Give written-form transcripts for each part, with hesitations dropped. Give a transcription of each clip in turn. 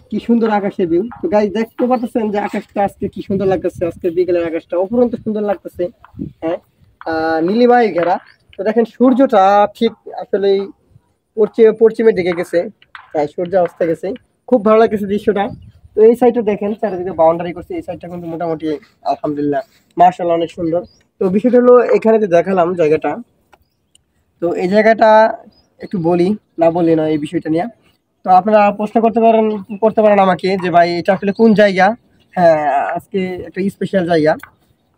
কি সুন্দর আকাশের ভিউ। তো গাইস দেখতে পাচ্ছেন যে আকাশটা আজকে কি সুন্দর লাগতেছে, আজকে বিকেলের আকাশটা অপরন্ত সুন্দর লাগতেছে। হ্যাঁ, নীলিমায় ঘেরা। তো দেখেন সূর্যটা ঠিক আসলে পশ্চিমের দিকে গেছে, তাই সূর্য অস্ত গেছে। খুব ভালো লাগতেছে দৃশ্যটা। তো এই সাইডটা দেখেন চারিদিকে বাউন্ডারি করছে, এই সাইডটা কিন্তু মোটামুটি আলহামদুলিল্লাহ মার্শাল্লাহ অনেক সুন্দর। তো বিষয়টা হলো এখানে যে দেখালাম জায়গাটা, তো এই জায়গাটা একটু বলি, না বলি না এই বিষয়টা নিয়ে। তো আপনারা প্রশ্ন করতে পারেন আমাকে যে ভাই এটা আসলে কোন জায়গা। হ্যাঁ, আজকে একটা স্পেশাল জায়গা।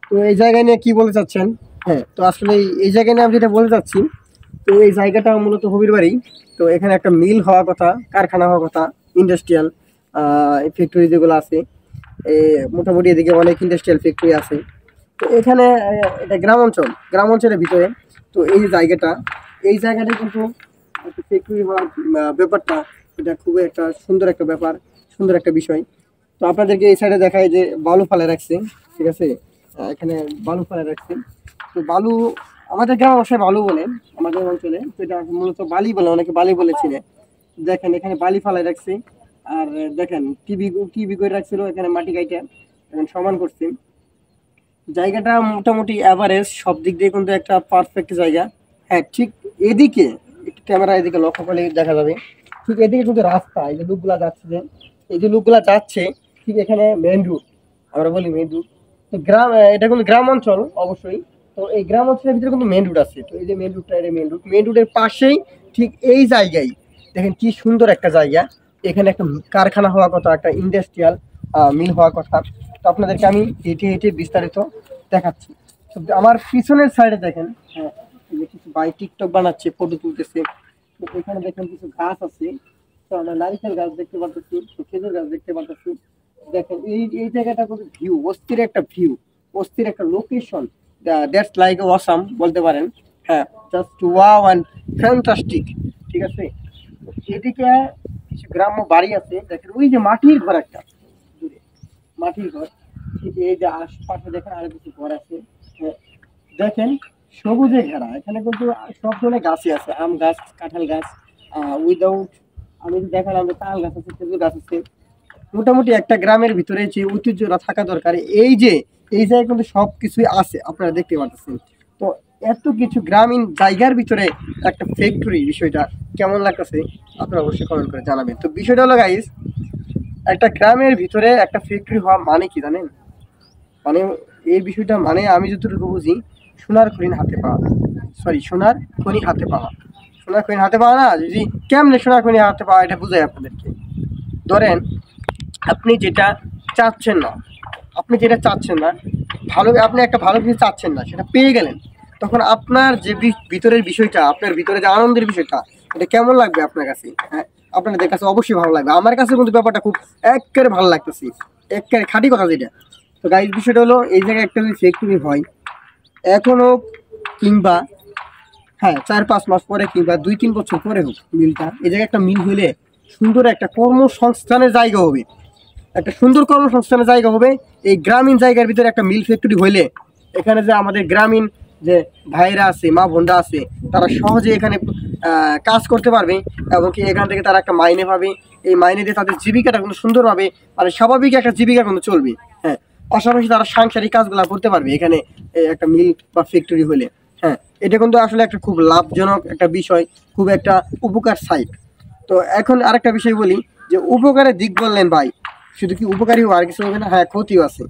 তো এই জায়গা নিয়ে কি বলতে চাচ্ছেন? হ্যাঁ, তো আসলে এই জায়গা নিয়ে আমি যেটা বলতে চাচ্ছি, তো এই জায়গাটা মূলত হবির বাড়ি। তো এখানে একটা মিল হওয়ার কথা, কারখানা হওয়ার কথা, ইন্ডাস্ট্রিয়াল ফ্যাক্টরি যেগুলো আছে। মোটামুটি এদিকে অনেক ইন্ডাস্ট্রিয়াল ফ্যাক্টরি আছে। তো এখানে এটা গ্রাম অঞ্চলের ভিতরে। তো এই জায়গাটা কিন্তু একটা ফ্যাক্টরি হওয়ার ব্যাপারটা, এটা খুবই একটা সুন্দর একটা ব্যাপার, সুন্দর একটা বিষয়। তো আপনাদেরকে এই সাইডে দেখায় যে বালু ফালে রাখছে, ঠিক আছে। এখানে বালু ফালে রাখছে। তো বালু আমাদের গ্রাম ভাষায় বালু বলে, আমাদের অঞ্চলে তো এটা মূলত বালি বলে, অনেকে বালি বলে চিনে। দেখেন এখানে বালি ফালাই রাখছে। আর দেখেন টিভি টিভি করে রাখছিল, এখানে মাটি কাইটা এখন সমান করছে। জায়গাটা মোটামুটি অ্যাভারেজ, সব দিক দিয়ে কিন্তু একটা পারফেক্ট জায়গা। হ্যাঁ, ঠিক এদিকে একটু ক্যামেরা এদিকে লক্ষ্য করলে দেখা যাবে, ঠিক এদিকে কিন্তু রাস্তা, এই যে লোকগুলা যাচ্ছে, যে এই যে লোকগুলা যাচ্ছে, ঠিক এখানে মেন রুট, আমরা বলি মেন রুট। তো এটা কিন্তু গ্রাম অঞ্চল অবশ্যই। তো এই গ্রাম অঞ্চলের ভিতরে কিন্তু মেন রুট আছে। তো এই যে মেন রুটটা, এটা মেন রুটের পাশেই ঠিক এই জায়গায় দেখেন কি সুন্দর একটা জায়গা। এখানে একটা কারখানা হওয়ার কথা, একটা ইন্ডাস্ট্রিয়াল মিল হওয়ার কথা। তো আপনাদেরকে আমি হেঁটে হেঁটে বিস্তারিত দেখাচ্ছি। তো আমার পিছনের সাইডে দেখেন, হ্যাঁ, এই যে কিছু ভাই টিকটক বানাচ্ছে, ফটো তুলতেছে। তো এখানে দেখেন কিছু গাছ আছে। তো আমরা নারিকেল গাছ দেখতে পাচ্ছি, তো খেজুর গাছ দেখতে পাচ্ছি। দেখেন এই জায়গাটা কিন্তু ভিউ, অস্থির একটা ভিউ, অস্থির একটা লোকেশন। দ্যাটস লাইক অসাম বলতে পারেন। হ্যাঁ, জাস্ট ওয়াও অ্যান্ড ফ্যান্টাস্টিক। ঠিক আছে। তো এদিকে কিছু গ্রাম্য বাড়ি আছে, দেখেন ওই যে মাটির ঘর একটা দূরে, মাটির ঘর। ঠিক এই যে আশপাশে দেখেন আরো কিছু ঘর আছে। হ্যাঁ, দেখেন সবুজে ঘেরা, এখানে কিন্তু সব ধরনের গাছই আছে, আম গাছ, কাঁঠাল গাছ, উইদাউট আমি যদি দেখালাম যে তাল গাছ আছে, খেজুর গাছ আছে। মোটামুটি একটা গ্রামের ভিতরে যে ঐতিহ্যটা থাকা দরকার, এই জায়গায় কিন্তু সবকিছুই আছে, আপনারা দেখতে পাচ্ছেন। তো এত কিছু গ্রামীণ জায়গার ভিতরে একটা ফ্যাক্টরি, বিষয়টা কেমন লাগতেছে আপনারা অবশ্যই কমেন্ট করে জানাবেন। তো বিষয়টা হলো গাইস, একটা গ্রামের ভিতরে একটা ফ্যাক্টরি হওয়া মানে কি জানেন? মানে এই বিষয়টা মানে আমি যতটুকু বুঝি, সোনার খনি হাতে পাওয়া। সরি, সোনার খনি হাতে পাওয়া। সোনার খনি হাতে পাওয়া না, যদি কেমনে সোনার খনি হাতে পাওয়া এটা বুঝাই আপনাদেরকে। ধরেন আপনি যেটা চাচ্ছেন না, আপনি একটা ভালো কিছু চাচ্ছেন না, সেটা পেয়ে গেলেন। তখন আপনার যে ভিতরের বিষয়টা, আপনার ভিতরে যে আনন্দের বিষয়টা, এটা কেমন লাগবে আপনার কাছে? হ্যাঁ, আপনাদের কাছে অবশ্যই ভালো লাগবে। আমার কাছে কিন্তু ব্যাপারটা খুব একেবারে ভালো লাগতেছে, একেবারে খাঁটি কথা যেটা। তো গাইজ বিষয়টা হলো, এই জায়গায় একটা যদি ফ্যাক্টরি হয় এখনো, কিংবা হ্যাঁ 4-5 মাস পরে, কিংবা 2-3 বছর পরে হোক মিলটা, এই জায়গায় একটা মিল হইলে সুন্দর একটা কর্মসংস্থানের জায়গা হবে, একটা সুন্দর কর্মসংস্থানের জায়গা হবে। এই গ্রামীণ জায়গার ভিতরে একটা মিল ফ্যাক্টরি হইলে এখানে যে আমাদের গ্রামীণ যে ভাইরা আছে, মা বোনরা আছে, তারা সহজে এখানে কাজ করতে পারবে, এবং কি এখান থেকে তারা একটা মাইনে পাবে। এই মাইনে দিয়ে তাদের জীবিকাটা কিন্তু সুন্দরভাবে, মানে স্বাভাবিক একটা জীবিকা কিন্তু চলবে। হ্যাঁ, পাশাপাশি তারা সাংসারিক কাজগুলো করতে পারবে এখানে একটা মিল বা ফ্যাক্টরি হলে। হ্যাঁ, এটা কিন্তু আসলে একটা খুব লাভজনক একটা বিষয়, খুব একটা উপকার সাইড। তো এখন আরেকটা বিষয় বলি, যে উপকারের দিক বললেন ভাই, শুধু কি উপকারী আর কিছু হবে না? হ্যাঁ, ক্ষতিও আছে।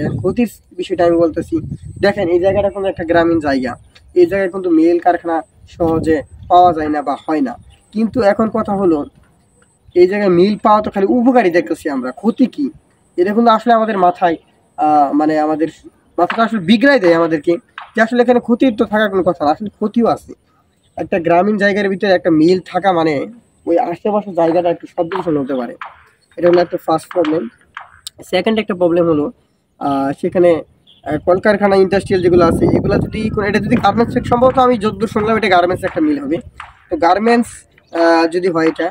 আর ক্ষতির বিষয়টা আমি বলতেছি, দেখেন এই জায়গাটা কোনো একটা গ্রামীণ জায়গা, এই জায়গায় কিন্তু মিল কারখানা সহজে পাওয়া যায় না বা হয় না। কিন্তু এখন কথা হলো, এই জায়গায় মিল পাওয়া তো খালি উপকারী দেখতেছি আমরা, ক্ষতি কি? এটা কিন্তু আসলে আমাদের মাথায় মানে আমাদের মাথাটা আসলে বিগড়াই দেয় আমাদেরকে, যে আসলে এখানে ক্ষতির তো থাকার কোনো কথা না, আসলে ক্ষতিও আছে। একটা গ্রামীণ জায়গার ভিতরে একটা মিল থাকা মানে ওই আশেপাশের জায়গাটা একটু শব্দদূষণ হতে পারে। এটা হলো একটা ফার্স্ট প্রবলেম। সেকেন্ড একটা প্রবলেম হলো, সেখানে কলকারখানা ইন্ডাস্ট্রিয়াল যেগুলো আছে, এগুলো যদি এটা যদি গার্মেন্টস, সম্ভবত আমি যতদূর শুনলাম এটা গার্মেন্টস একটা মিল হবে। তো গার্মেন্টস যদি হয়, এটা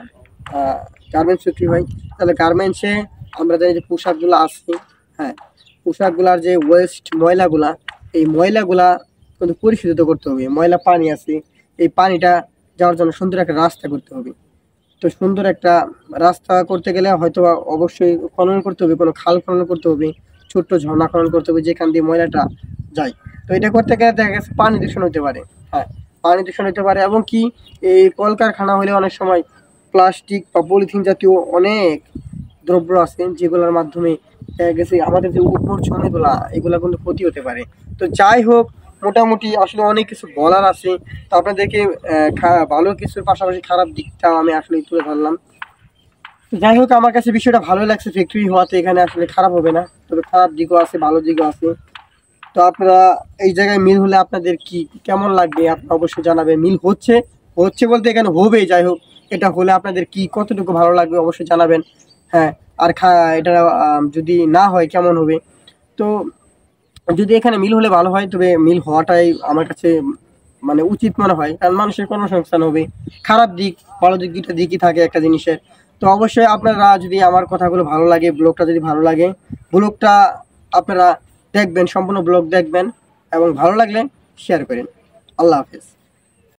গার্মেন্টস ফ্যাক্টরি হয়, তাহলে গার্মেন্টসে আমরা জানি যে পোশাকগুলো আছে, হ্যাঁ, পোশাকগুলার যে ওয়েস্ট ময়লাগুলা, এই ময়লাগুলা কিন্তু পরিশোধিত করতে হবে। ময়লা পানি আছে, এই পানিটা যাওয়ার জন্য সুন্দর একটা রাস্তা করতে হবে। তো সুন্দর একটা রাস্তা করতে গেলে হয়তো অবশ্যই খনন করতে হবে, কোনো খাল খনন করতে হবে, ছোট্ট ঝর্ণা খনন করতে হবে যেখান দিয়ে ময়লাটা যায়। তো এটা করতে গেলে দেখা গেছে পানি দূষণ হতে পারে। হ্যাঁ, পানি দূষণ হতে পারে, এবং কি এই কলকারখানা হলে অনেক সময় প্লাস্টিক বা পলিথিন জাতীয় অনেক দ্রব্য আছে যেগুলোর মাধ্যমে দেখা গেছে আমাদের যে উপরচন এগুলা কিন্তু ক্ষতি হতে পারে। তো যাই হোক, মোটামুটি আসলে অনেক কিছু বলার আছে। তো আপনাদেরকে ভালো কিছুর পাশাপাশি খারাপ দিকটাও আমি আসলে তুলে ধরলাম। তো যাই হোক, আমার কাছে বিষয়টা ভালোই লাগছে, ফ্যাক্টরি হওয়াতে এখানে আসলে খারাপ হবে না, তবে খারাপ দিকও আছে ভালো দিকও আছে। তো আপনারা এই জায়গায় মিল হলে আপনাদের কি কেমন লাগবে আপনারা অবশ্যই জানাবেন। মিল হচ্ছে হচ্ছে বলতে এখানে হবেই, যাই হোক এটা হলে আপনাদের কি কতটুকু ভালো লাগবে অবশ্যই জানাবেন। হ্যাঁ, আর এটা যদি না হয় কেমন হবে। তো যদি এখানে মিল হলে ভালো হয়, তবে মিল হওয়াটাই আমার কাছে মানে উচিত মনে হয়, কারণ মানুষের কর্মসংস্থান হবে। খারাপ দিক ভালো দিক দুইটা দিকই থাকে একটা জিনিসের। তো অবশ্যই আপনারা যদি আমার কথাগুলো ভালো লাগে, ব্লগটা যদি ভালো লাগে, ব্লগটা আপনারা দেখবেন, সম্পূর্ণ ব্লগ দেখবেন, এবং ভালো লাগলে শেয়ার করেন। আল্লাহ হাফেজ।